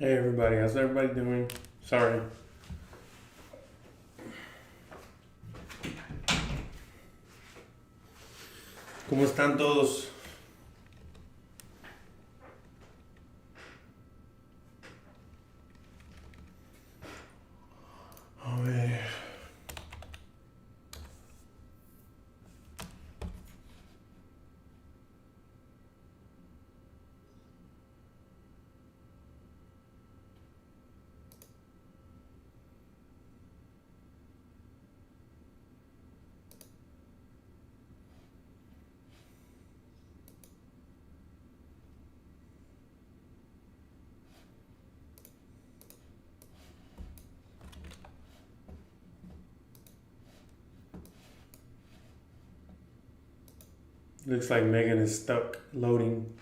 Hey everybody, how's everybody doing? Sorry. ¿Cómo están todos? A ver. Looks like Megan is stuck loading.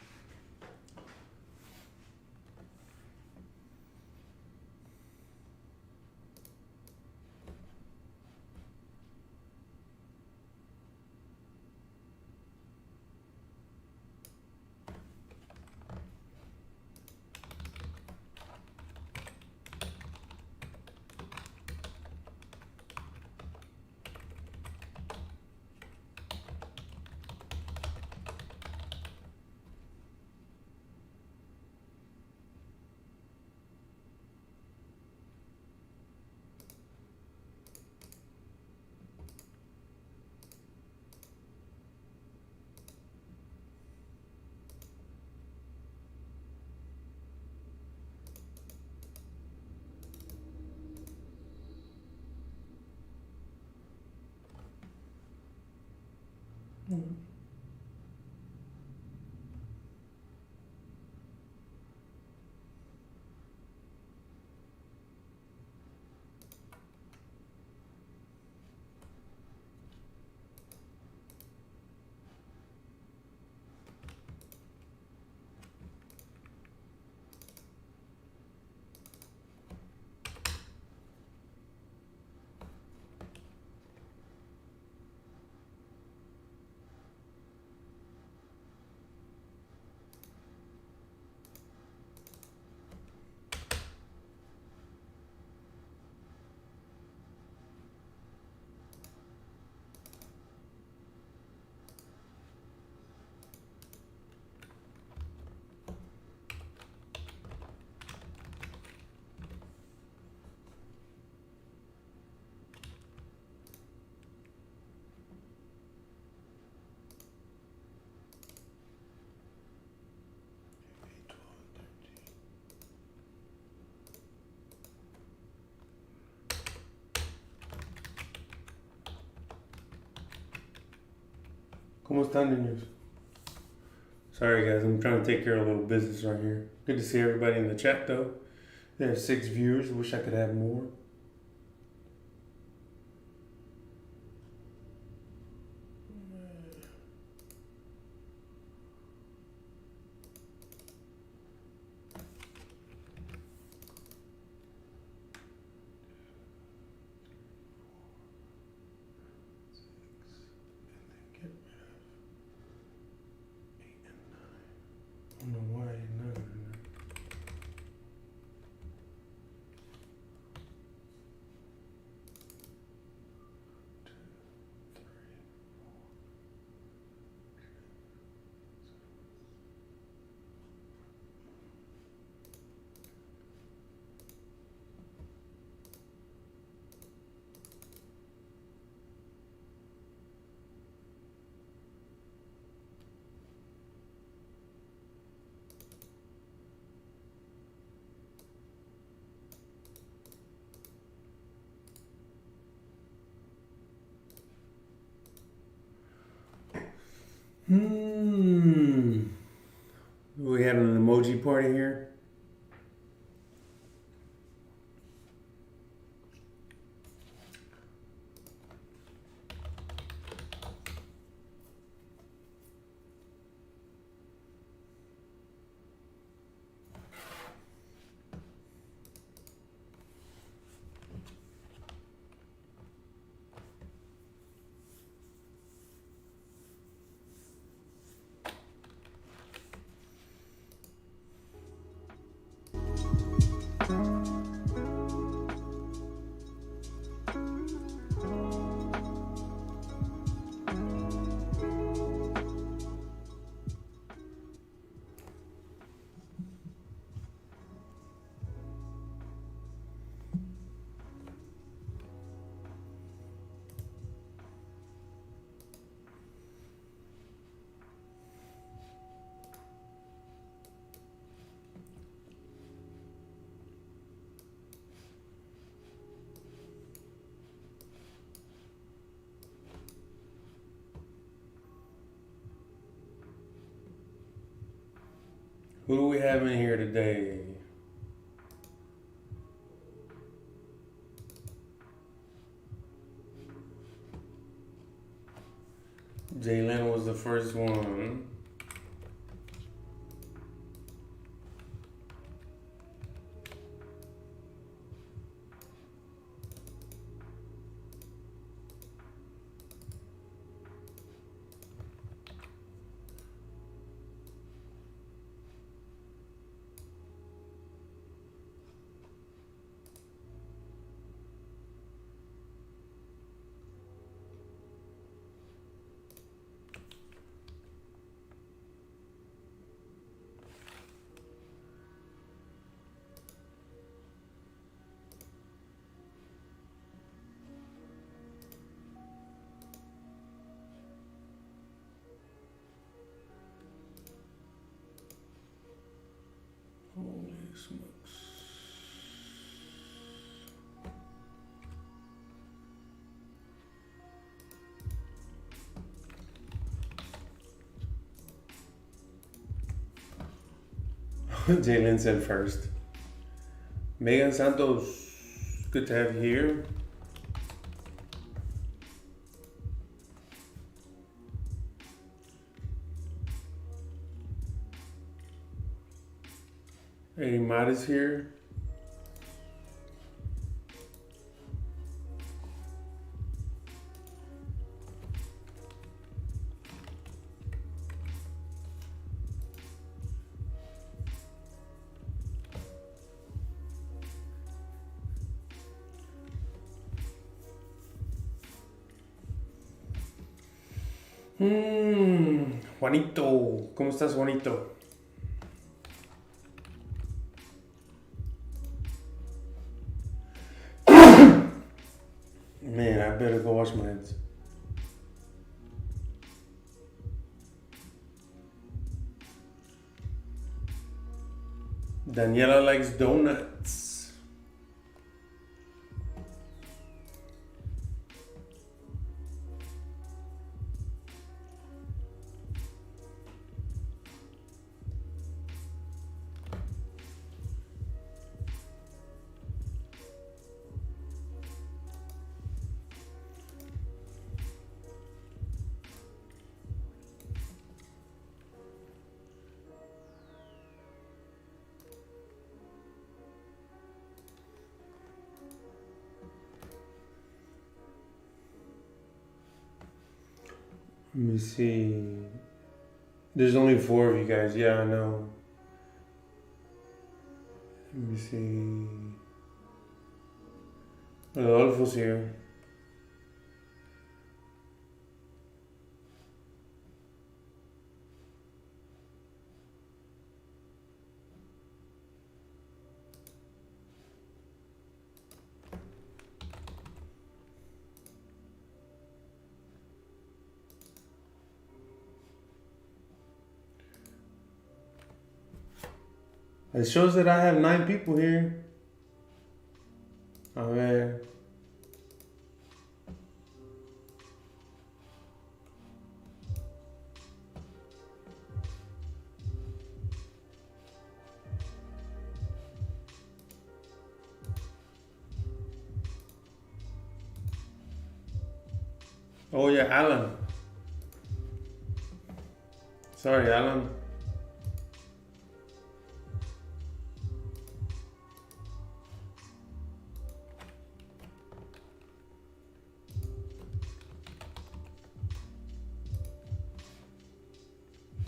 ¿Cómo están, niños? Sorry guys, I'm trying to take care of a little business right here. Good to see everybody in the chat though. There's 6 viewers. Wish I could have more. I don't know why none of them. We had an emoji party here. Who do we have in here today? Jalen was the first one. Holy smokes. Jalen said first. Megan Santos, good to have you here. Eddie Mott is here. Juanito, ¿cómo estás, Juanito? Man, I better go wash my hands. Daniela likes donuts. Let me see. There's only 4 of you guys. Yeah, I know. Let me see. Rodolfo's here. It shows that I have 9 people here. A ver. Oh yeah, Alan. Sorry, Alan.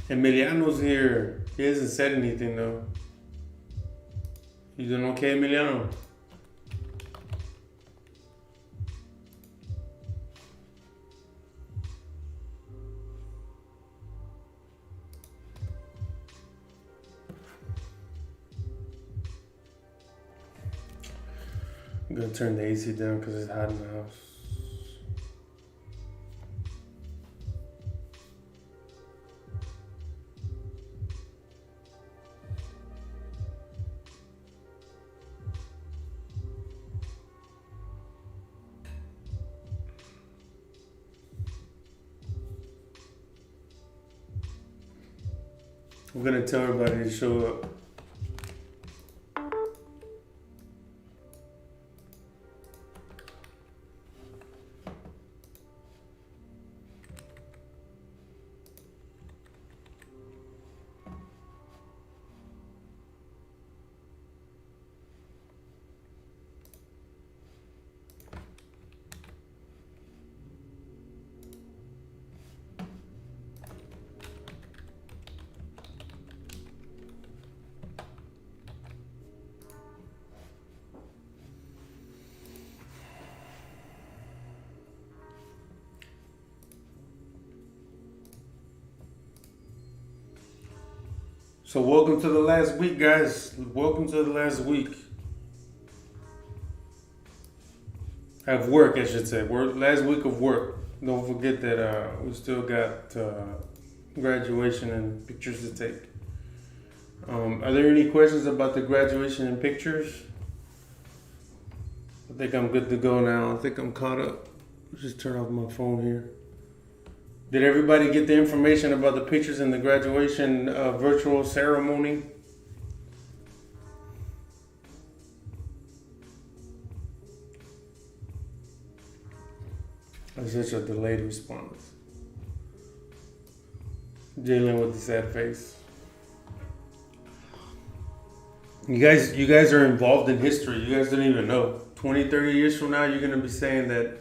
Emiliano's here. He hasn't said anything though. You doing okay, Emiliano? I'm gonna turn the AC down because it's hot in the house. I'm gonna tell everybody to show up. So welcome to the last week, guys. Welcome to the last week of work, I should say. Last week of work. Don't forget that we still got graduation and pictures to take. Are there any questions about the graduation and pictures? I think I'm good to go now. I think I'm caught up. Just turn off my phone here. Did everybody get the information about the pictures in the graduation virtual ceremony? That's such a delayed response. Jalen with the sad face. You guys are involved in history. You guys don't even know. 20, 30 years from now, you're going to be saying that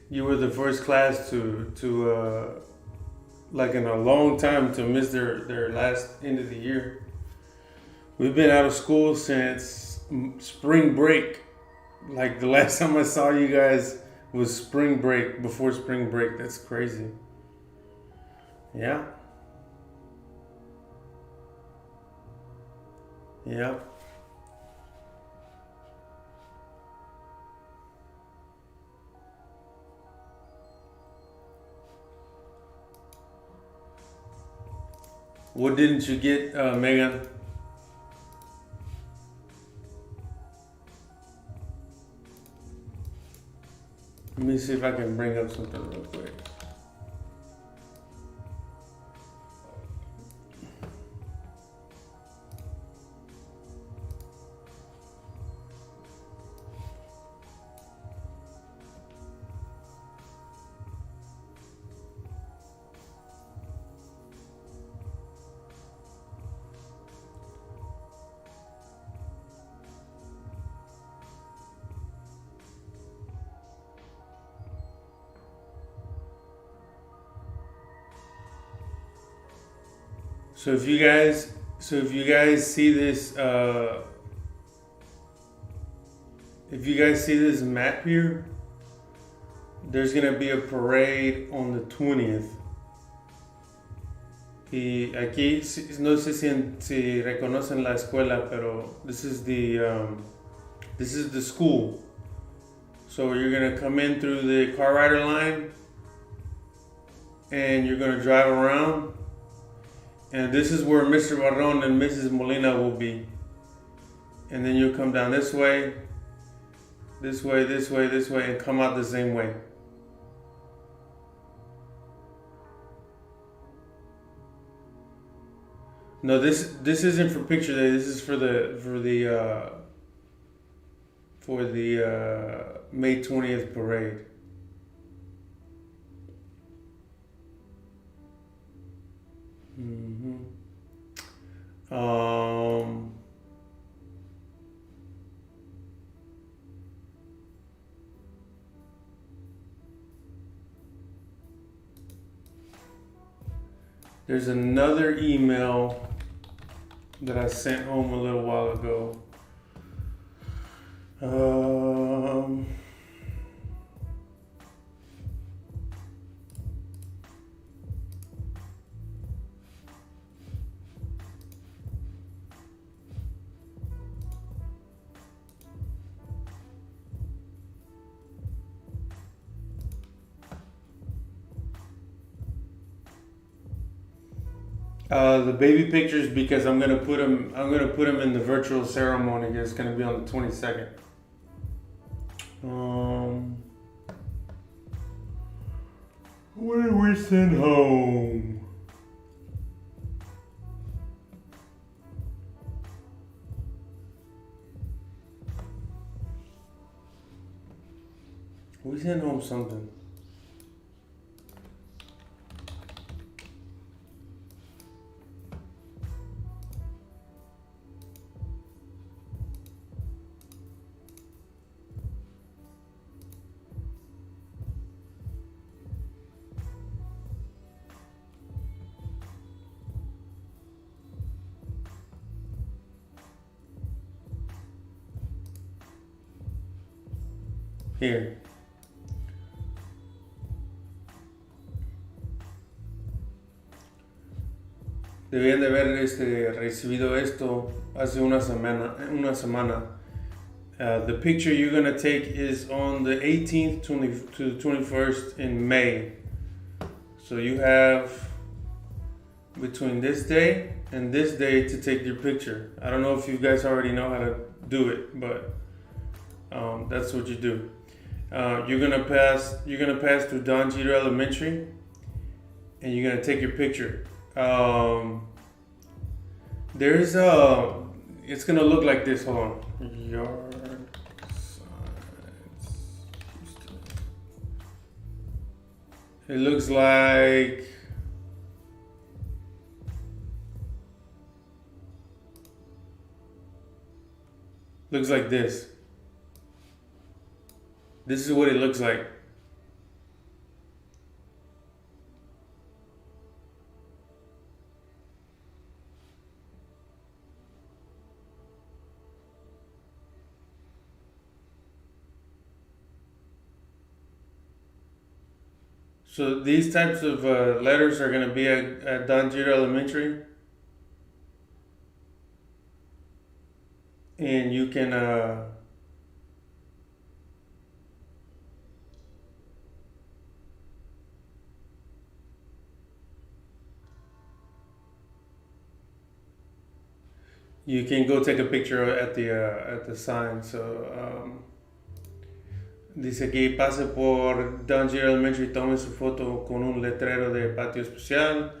you were the first class to like in a long time to miss their last end of the year. We've been out of school since spring break. Like the last time I saw you guys was spring break, before spring break. That's crazy. Yeah. Yeah. What didn't you get, Megan? Let me see if I can bring up something real quick. So if you guys see this, if you guys see this map here, there's gonna be a parade on the 20th. Y aquí no sé si reconocen la escuela, pero this is the school. So you're gonna come in through the car rider line, and you're gonna drive around. And this is where Mr. Barron and Mrs. Molina will be. And then you'll come down this way, this way, this way, this way, and come out the same way. No, this isn't for picture day. This is for the May 20th parade. Mm-hmm. There's another email that I sent home a little while ago. The baby pictures, because I'm gonna put them in the virtual ceremony. It's gonna be on the 22nd. What did we send home? We sent home something. Here. Debían de haber recibido esto hace una semana. The picture you're going to take is on the 18th to the 21st in May. So you have between this day and this day to take your picture. I don't know if you guys already know how to do it, but that's what you do. You're gonna pass through Don Jeter Elementary, and you're gonna take your picture. It's gonna look like this. Hold on. Yard signs. It looks like this. This is what it looks like. So these types of letters are going to be at Don Jeter Elementary. And you can go take a picture at the sign. So dice aquí pase por Don Jeter Elementary, tome su foto con un letrero de patio especial,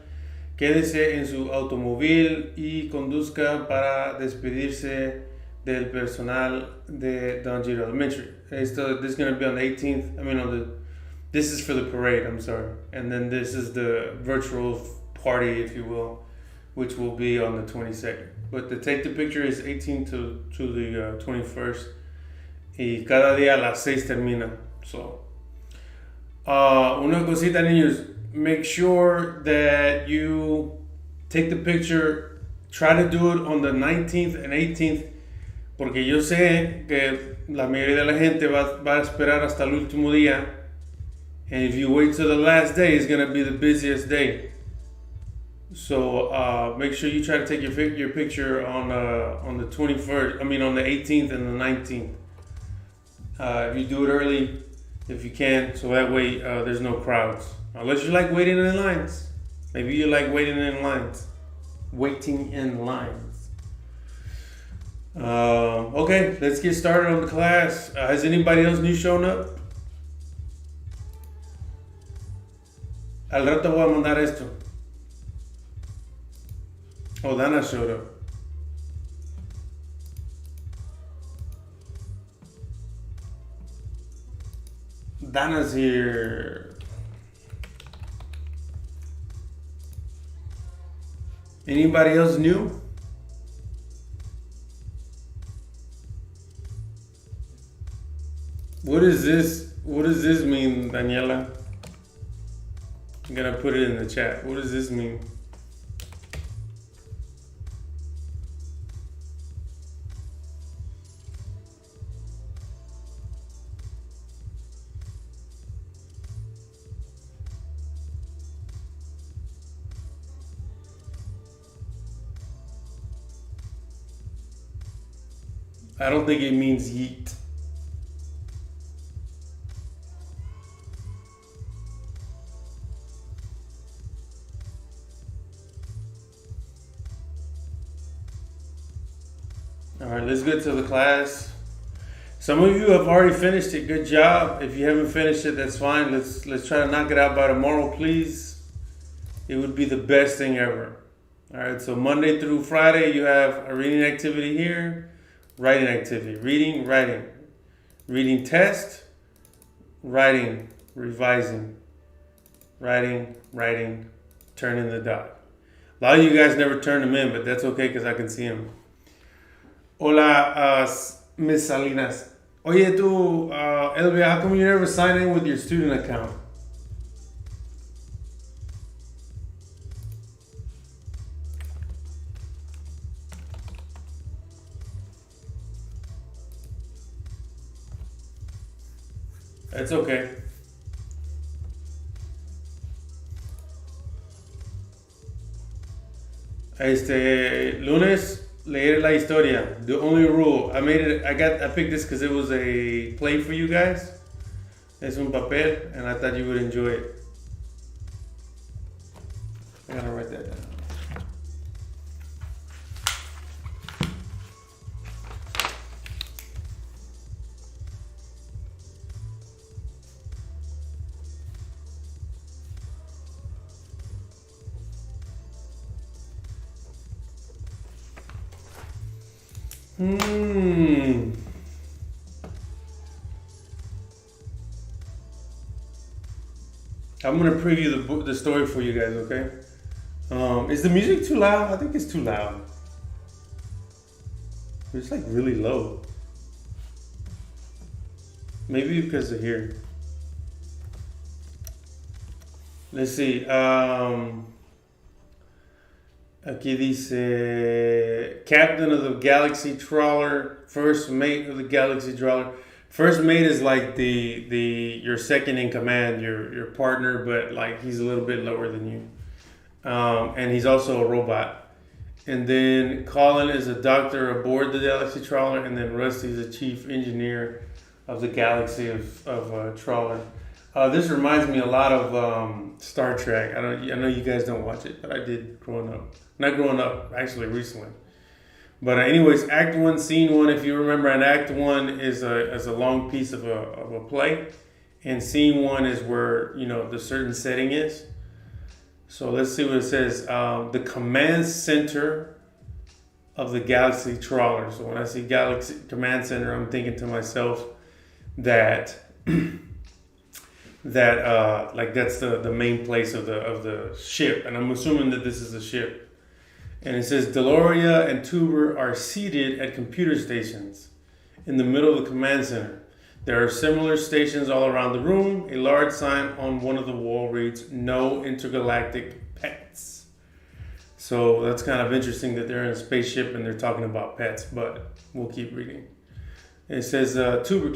quédese en su automóvil y conduzca para despedirse del personal de Don Jeter Elementary. This is going to be on the 18th. This is for the parade, I'm sorry. And then this is the virtual party, if you will, which will be on the 22nd. But the take the picture is 18th to the 21st. Y cada día a las 6 termina. So, una cosita, niños. Make sure that you take the picture. Try to do it on the 19th and 18th. Porque yo sé que la mayoría de la gente va a esperar hasta el último día. And if you wait till the last day, it's going to be the busiest day. So make sure you try to take your picture on the 21st. On the 18th and the 19th. If you do it early, if you can, so that way there's no crowds. Unless you like waiting in lines. Maybe you like waiting in lines. Okay, let's get started on the class. Has anybody else new shown up? Al rato voy a mandar esto. Oh, Dana showed up. Dana's here. Anybody else new? What does this mean, Daniela? I'm gonna put it in the chat. What does this mean? I don't think it means yeet. All right, let's get to the class. Some of you have already finished it. Good job. If you haven't finished it, that's fine. Let's try to knock it out by tomorrow, please. It would be the best thing ever. All right, so Monday through Friday, you have a reading activity here, writing activity, reading, writing, reading test, writing, revising, writing, turning the dot. A lot of you guys never turn them in, but that's okay because I can see them. Hola, Miss Salinas. Oye, tú, Elvia, how come you never sign in with your student account? It's okay. Lunes, leer la historia. The only rule. I picked this because it was a play for you guys. Es un papel, and I thought you would enjoy it. I gotta write that down. I'm gonna preview the story for you guys, okay? Is the music too loud? I think it's too loud. It's like really low. Maybe because of here. Let's see. Aquí dice captain of the Galaxy Trawler, first mate of the Galaxy Trawler. First mate is like the your second in command, your partner, but like he's a little bit lower than you. And he's also a robot. And then Colin is a doctor aboard the Galaxy Trawler, and then Rusty is the chief engineer of the Galaxy of Trawler. This reminds me a lot of Star Trek. I know you guys don't watch it, but I did growing up. Not growing up, actually recently. But anyways, Act 1, Scene 1, if you remember, an Act 1 is a long piece of a play. And Scene 1 is where, the certain setting is. So let's see what it says. The command center of the Galaxy Trawler. So when I see Galaxy Command Center, I'm thinking to myself that that's the main place of the ship. And I'm assuming that this is a ship. And it says Deloria and Tuber are seated at computer stations in the middle of the command center. There are similar stations all around the room. A large sign on one of the wall reads, "No intergalactic pets." So that's kind of interesting that they're in a spaceship and they're talking about pets, but we'll keep reading. It says, Tuber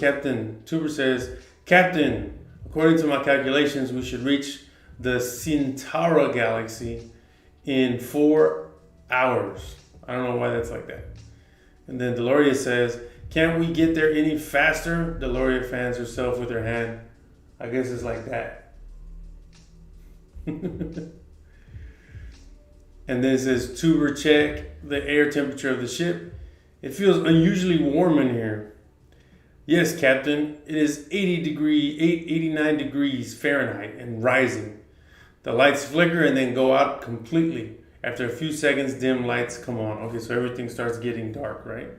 says, "Captain, according to my calculations, we should reach the Centaura galaxy in 4 hours." I don't know why that's like that. And then Deloria says, "Can't we get there any faster?" Deloria fans herself with her hand. I guess it's like that. And then it says, Tuber, check the air temperature of the ship. It feels unusually warm in here. Yes, Captain. It is 89 degrees Fahrenheit and rising. The lights flicker and then go out completely. After a few seconds, dim lights come on. Okay, so everything starts getting dark, right?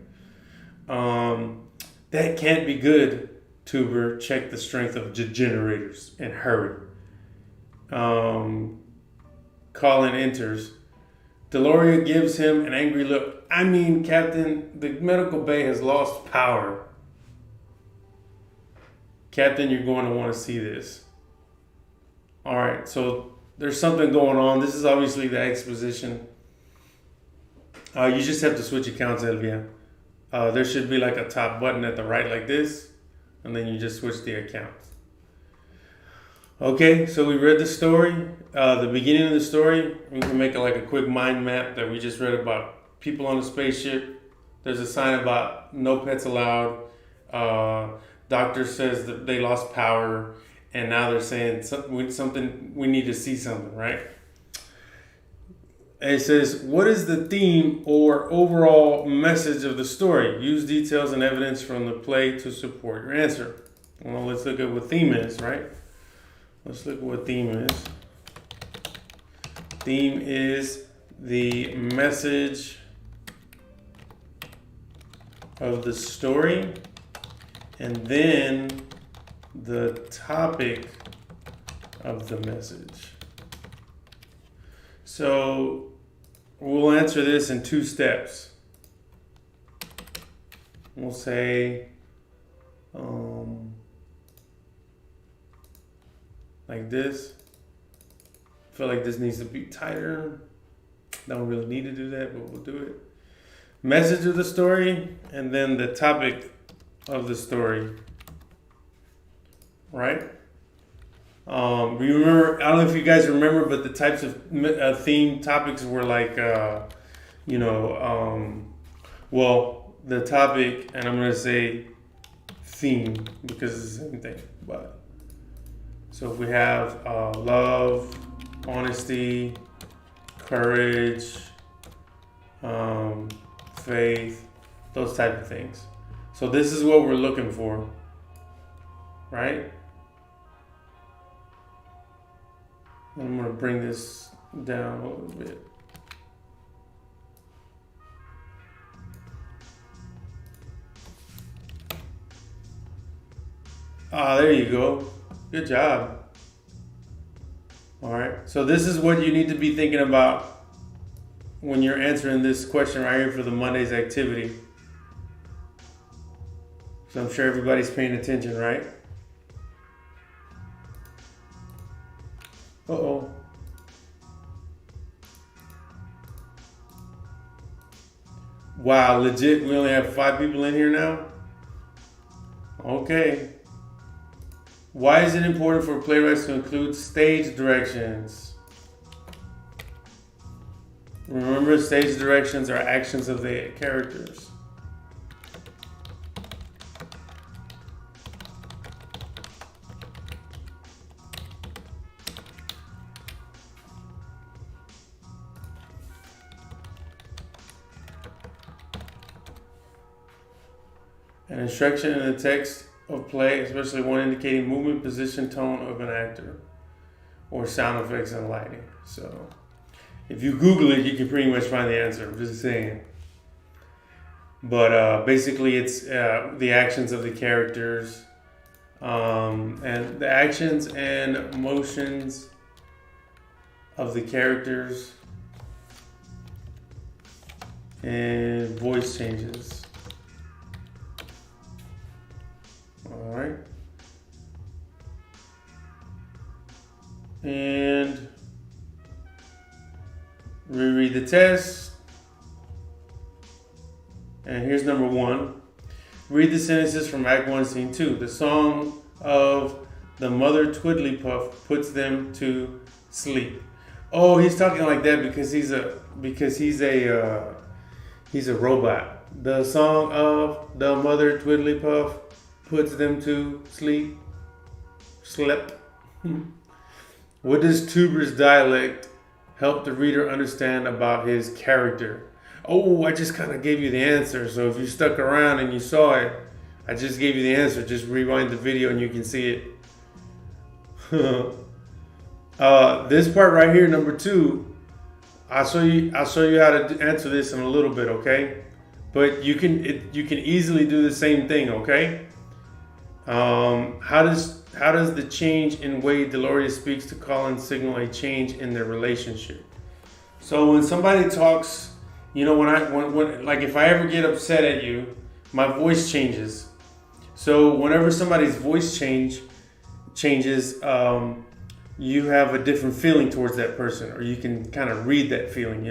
That can't be good, Tuber. Check the strength of the generators and hurry. Colin enters. Deloria gives him an angry look. I mean, Captain, the medical bay has lost power. Captain, you're going to want to see this. All right, so there's something going on. This is obviously the exposition. You just have to switch accounts, Elvia. There should be like a top button at the right like this, and then you just switch the accounts. Okay, so we read the story. The beginning of the story, we can make like a quick mind map that we just read about people on a spaceship. There's a sign about no pets allowed. Doctor says that they lost power. And now they're saying something, we need to see something, right? And it says, what is the theme or overall message of the story? Use details and evidence from the play to support your answer. Well, let's look at what theme is, right? Let's look at what theme is. Theme is the message of the story. And then the topic of the message. So we'll answer this in 2 steps. We'll say, like this. I feel like this needs to be tighter. Don't really need to do that, but we'll do it. Message of the story, and then the topic of the story. Right? Remember, I don't know if you guys remember, but the types of theme topics were like, well, the topic, and I'm going to say theme because it's the same thing. But so if we have love, honesty, courage, faith, those type of things. So this is what we're looking for, right? I'm going to bring this down a little bit. There you go. Good job. All right. So this is what you need to be thinking about when you're answering this question right here for the Monday's activity. So I'm sure everybody's paying attention, right? Uh-oh. Wow, legit, we only have 5 people in here now? Okay. Why is it important for playwrights to include stage directions? Remember, stage directions are actions of the characters. An instruction in the text of play, especially one indicating movement, position, tone of an actor, or sound effects and lighting. So if you Google it, you can pretty much find the answer. I'm just saying. But basically, it's the actions of the characters, and the actions and motions of the characters, and voice changes. All right. And reread the test. And here's number 1. Read the sentences from Act 1, Scene 2. The song of the mother Twiddlypuff puts them to sleep. Oh, he's talking like that because he's a robot. The song of the mother Twiddlypuff puts them to sleep. Slept. What does Tuber's dialect help the reader understand about his character? Oh, I just kind of gave you the answer. So if you stuck around and you saw it, I just gave you the answer. Just rewind the video and you can see it. This part right here, number 2, I'll show you how to answer this in a little bit, okay? But you can easily do the same thing, okay? How does the change in way Deloria speaks to Colin signal a change in their relationship? So when somebody talks, when like if I ever get upset at you, my voice changes. So whenever somebody's voice changes, you have a different feeling towards that person, or you can kind of read that feeling,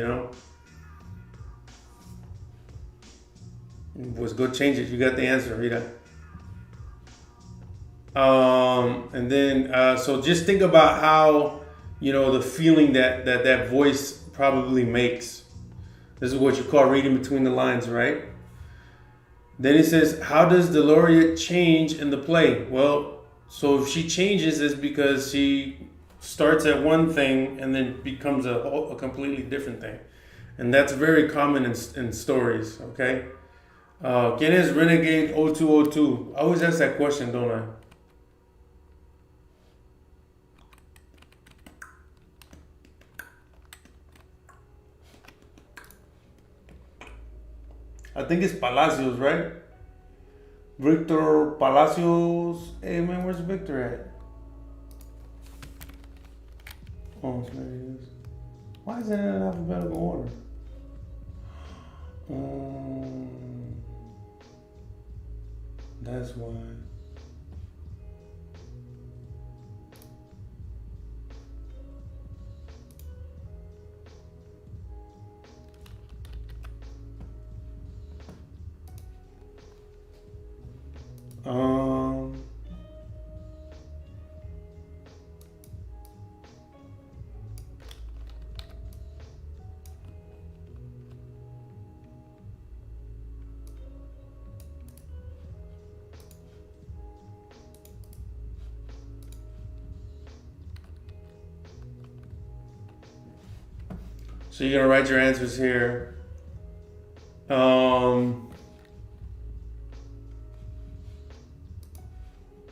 Let's go change it. You got the answer, Rita. And then, so just think about how, the feeling that voice probably makes. This is what you call reading between the lines, right? Then he says, how does Deloria change in the play? Well, so if she changes, it's because she starts at one thing and then becomes a completely different thing. And that's very common in stories, okay? ¿Quién es Renegade 0202? I always ask that question, don't I? I think it's Palacios, right? Victor Palacios. Hey man, where's Victor at? Oh, there he is. Why is it in alphabetical order? That's why. Um, so you're gonna write your answers here.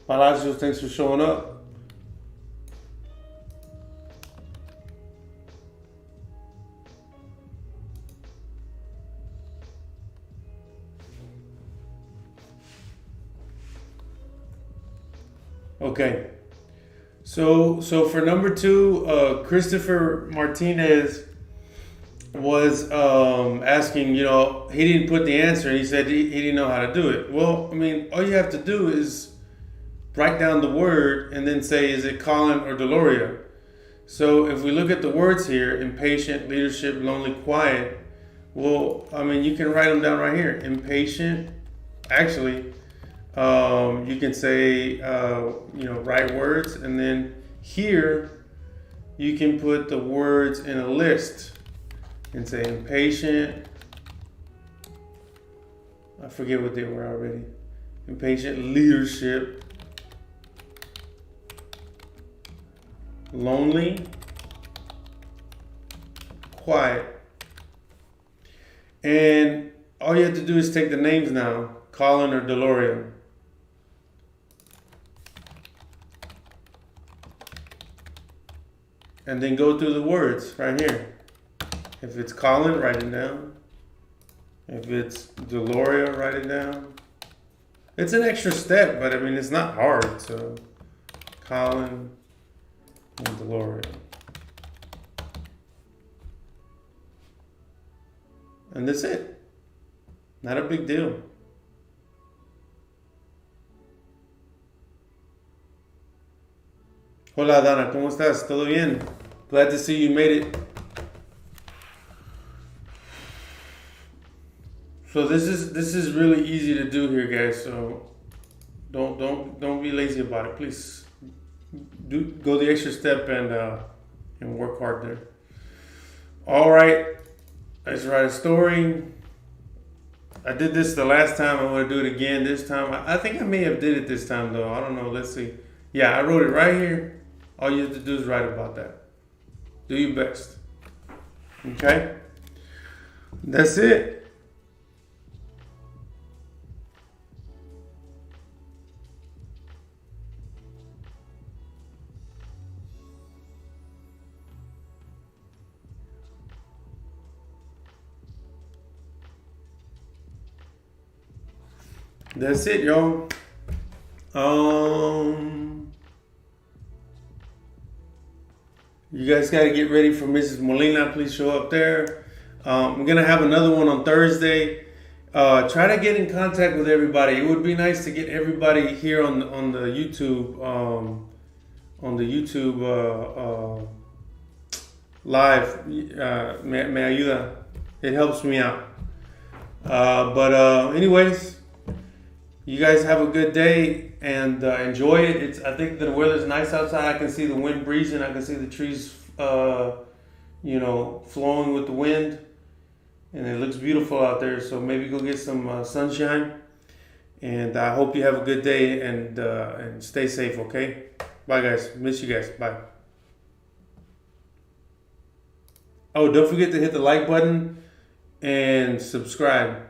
Palacios, thanks for showing up. Okay. So for number two, Christopher Martinez was asking, he didn't put the answer. He said he didn't know how to do it. Well, I mean, all you have to do is write down the word and then say, is it Colin or Deloria? So if we look at the words here, impatient, leadership, lonely, quiet, well, I mean, you can write them down right here. Impatient, actually, you can say, write words, and then here you can put the words in a list and say impatient. I forget what they were already. Impatient, leadership, lonely, quiet. And all you have to do is take the names now, Colin or Deloria. And then go through the words right here. If it's Colin, write it down. If it's Deloria, write it down. It's an extra step, but I mean, it's not hard. So, Colin and Deloria. And that's it. Not a big deal. Hola Dana, ¿cómo estás? ¿Todo bien? Glad to see you made it. So this is really easy to do here, guys. So don't be lazy about it. Please go the extra step and work hard there. All right, let's write a story. I did this the last time. I'm gonna do it again this time. I think I may have did it this time though. I don't know. Let's see. Yeah, I wrote it right here. All you have to do is write about that. Do your best. Okay? That's it. That's it, y'all. You guys got to get ready for Mrs. Molina. Please show up there. I'm going to have another one on Thursday. Try to get in contact with everybody. It would be nice to get everybody here on the YouTube live. Me ayuda. It helps me out. But anyways, you guys have a good day and enjoy it. I think the weather's nice outside. I can see the wind breezing. I can see the trees, flowing with the wind, and it looks beautiful out there. So maybe go get some sunshine. And I hope you have a good day and stay safe. Okay, bye guys. Miss you guys. Bye. Oh, don't forget to hit the like button and subscribe.